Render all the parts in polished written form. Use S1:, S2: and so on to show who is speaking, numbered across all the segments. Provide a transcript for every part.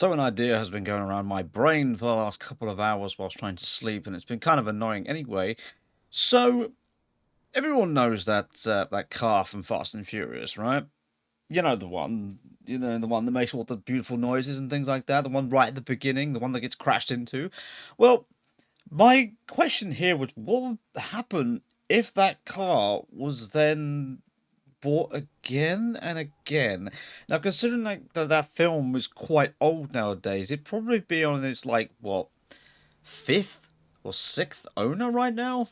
S1: So an idea has been going around my brain for the last couple of hours whilst trying to sleep, and it's been kind of annoying anyway. So everyone knows that car from Fast and Furious, right? You know the one, the one that makes all the beautiful noises and things like that. The one right at the beginning, the one that gets crashed into. Well, my question here was, what would happen if that car was then bought again and again? Now, considering like that film was quite old nowadays, it'd probably be on its like what fifth or sixth owner right now.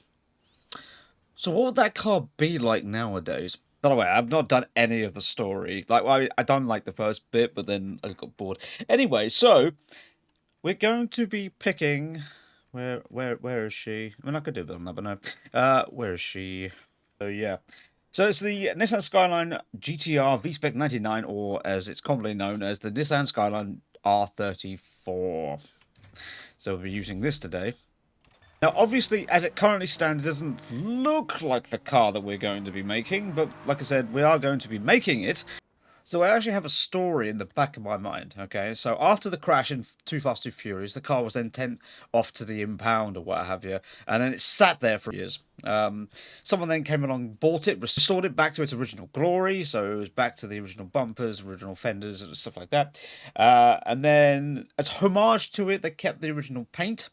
S1: So what would that car be like nowadays? By the way, I've not done any of the story. Like, well, I done like the first bit, but then I got bored. Anyway, so we're going to be picking. Where is she? I mean, I could do it on that, but no. Where is she? So yeah. So it's the Nissan Skyline GTR V-Spec 99, or as it's commonly known as the Nissan Skyline R34. So we'll be using this today. Now, obviously, as it currently stands, it doesn't look like the car that we're going to be making, but like I said, we are going to be making it. So I actually have a story in the back of my mind, okay? So after the crash in Too Fast, Too Furious, the car was then sent off to the impound or what have you, and then it sat there for years. Someone then came along, bought it, restored it back to its original glory, so it was back to the original bumpers, original fenders, and stuff like that. And then, as homage to it, they kept the original paint.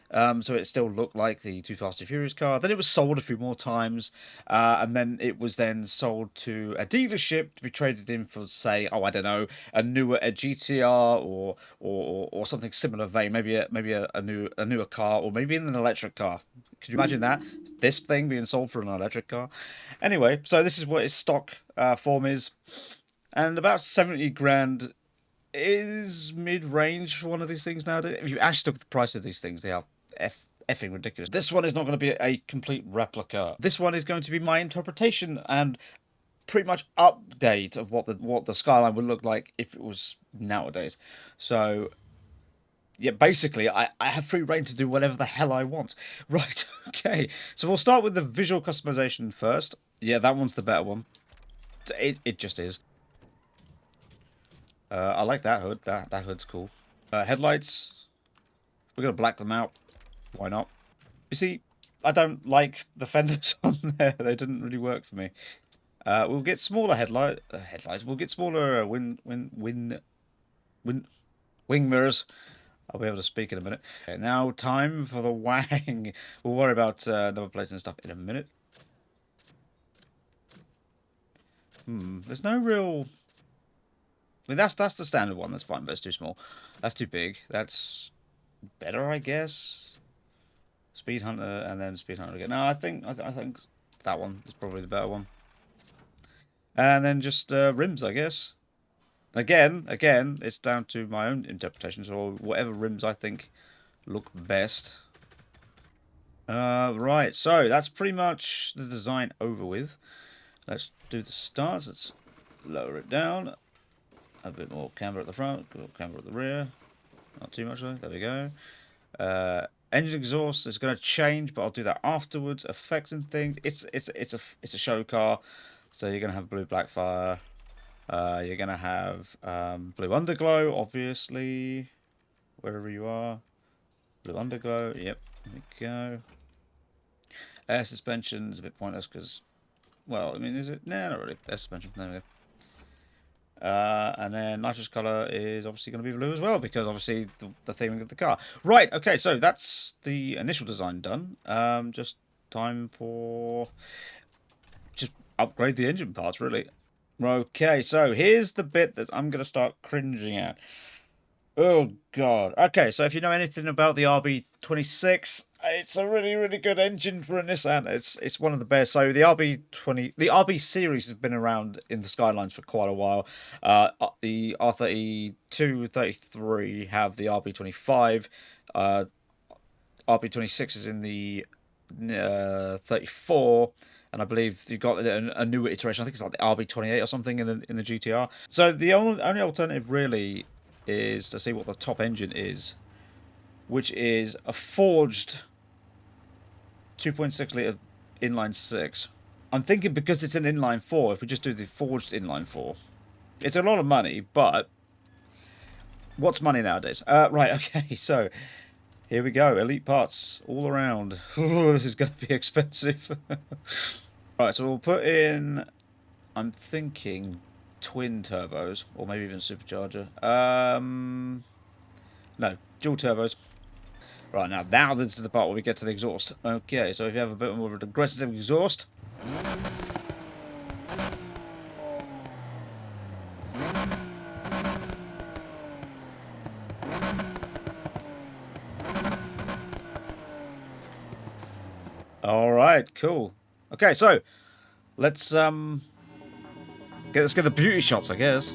S1: So it still looked like the Too Fast and Furious car. Then it was sold a few more times, and then it was then sold to a dealership to be traded in for, say, oh, I don't know, a GTR or something similar vein. Maybe a newer car, or maybe an electric car. Could you imagine that? This thing being sold for an electric car. Anyway, so this is what its stock form is, and about 70 grand is mid-range for one of these things nowadays. If you actually look at the price of these things, they are effing ridiculous. This one is not going to be a complete replica. This one is going to be my interpretation and pretty much update of what the Skyline would look like if it was nowadays. So yeah, basically, I have free reign to do whatever the hell I want. Right, okay. So we'll start with the visual customization first. Yeah, that one's the better one. It just is. I like that hood. That hood's cool. Headlights. We're going to black them out. Why not? You see, I don't like the fenders on there. They didn't really work for me. We'll get smaller headlights. We'll get smaller wing mirrors. I'll be able to speak in a minute. Okay, now time for the wang. We'll worry about number plates and stuff in a minute. There's no real... I mean, that's the standard one. That's fine, but it's too small. That's too big. That's better, I guess. Speed Hunter and then Speed Hunter again. No, I think that one is probably the better one. And then just rims, I guess. Again, it's down to my own interpretation. So whatever rims I think look best. Right. So that's pretty much the design over with. Let's do the stars. Let's lower it down. A bit more camber at the front, a bit more camber at the rear. Not too much though. There we go. Engine exhaust is going to change, but I'll do that afterwards. Effects and things. It's a show car, so you're going to have blue black fire. You're going to have blue underglow, obviously, wherever you are. Blue underglow. Yep. There we go. Air suspension is a bit pointless because, well, I mean, is it? Nah, not really. Air suspension. There we go. And then nitrous color is obviously going to be blue as well, because obviously the theming of the car. Right, okay, so that's the initial design done. Just time for just upgrade the engine parts, really. Okay, so here's the bit that I'm going to start cringing at. Oh god. Okay, so if you know anything about the RB26, it's a really, really good engine for a Nissan. It's one of the best. So the RB series has been around in the Skylines for quite a while. The R32, 33 have the RB25. RB26 is in the 34. And I believe you've got a newer iteration. I think it's like the RB28 or something in the GTR. So the only alternative really is to see what the top engine is, which is a forged 2.6 litre inline 6. I'm thinking because it's an inline 4, if we just do the forged inline 4, it's a lot of money, but What's money nowadays? Right, okay, so here we go. Elite parts all around. Ooh, this is going to be expensive. Right, so we'll put in, I'm thinking, twin turbos, or maybe even supercharger. No, dual turbos. Right, now this is the part where we get to the exhaust. Okay, so if you have a bit more of an aggressive exhaust. Alright, cool. Okay, so let's get the beauty shots, I guess.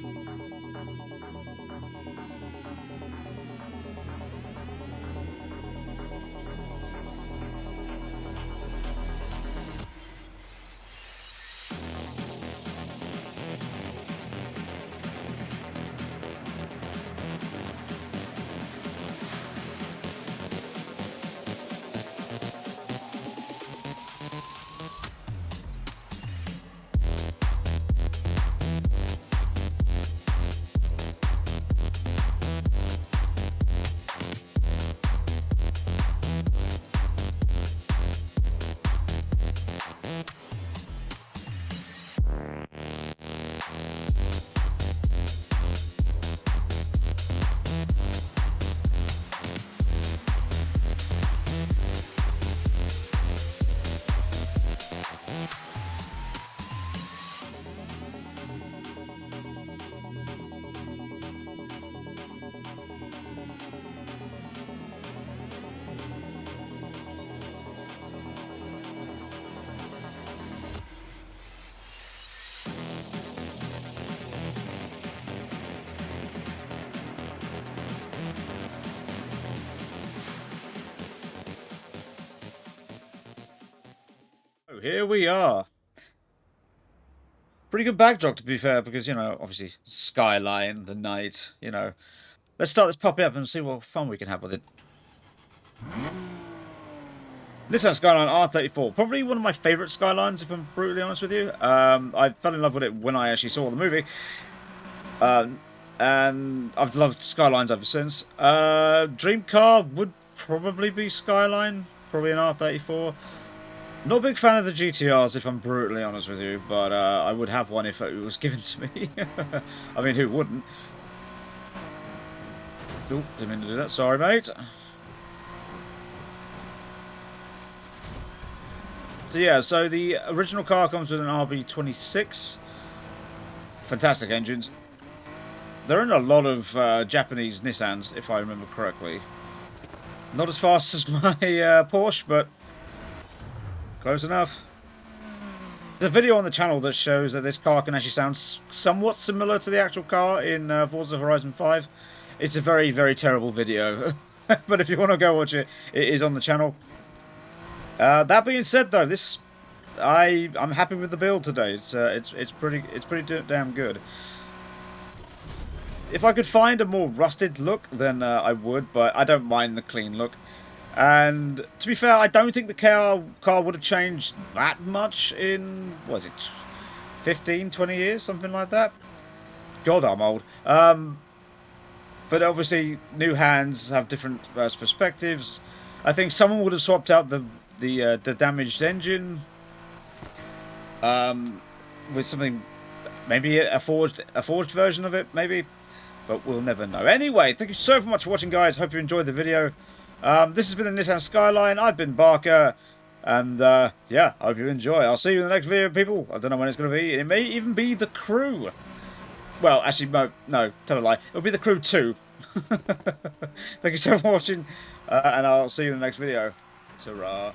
S1: Here we are. Pretty good backdrop, to be fair, because, you know, obviously, skyline, the night, you know. Let's start this puppy up and see what fun we can have with it. Nissan Skyline R34. Probably one of my favourite Skylines, if I'm brutally honest with you. I fell in love with it when I actually saw the movie. And I've loved Skylines ever since. Dream car would probably be Skyline. Probably an R34. Not a big fan of the GTRs, if I'm brutally honest with you, but I would have one if it was given to me. I mean, who wouldn't? Oh, didn't mean to do that. Sorry, mate. So yeah, so the original car comes with an RB26. Fantastic engines. There are in a lot of Japanese Nissans, if I remember correctly. Not as fast as my Porsche, but close enough. There's a video on the channel that shows that this car can actually sound somewhat similar to the actual car in Forza Horizon 5. It's a very, very terrible video. But if you want to go watch it, it is on the channel. That being said, though, I'm happy with the build today. It's pretty damn good. If I could find a more rusted look, then I would, but I don't mind the clean look. And to be fair, I don't think the car would have changed that much in, what is it, 15, 20 years, something like that. God, I'm old. But obviously, new hands have different perspectives. I think someone would have swapped out the damaged engine with something, maybe a forged version of it, maybe. But we'll never know. Anyway, thank you so much for watching, guys. Hope you enjoyed the video. This has been the Nissan Skyline. I've been Barker. And, yeah, I hope you enjoy. I'll see you in the next video, people. I don't know when it's going to be. It may even be the crew. Well, actually, no, tell a lie. It'll be the crew 2. Thank you so much for watching. And I'll see you in the next video. Ta-ra.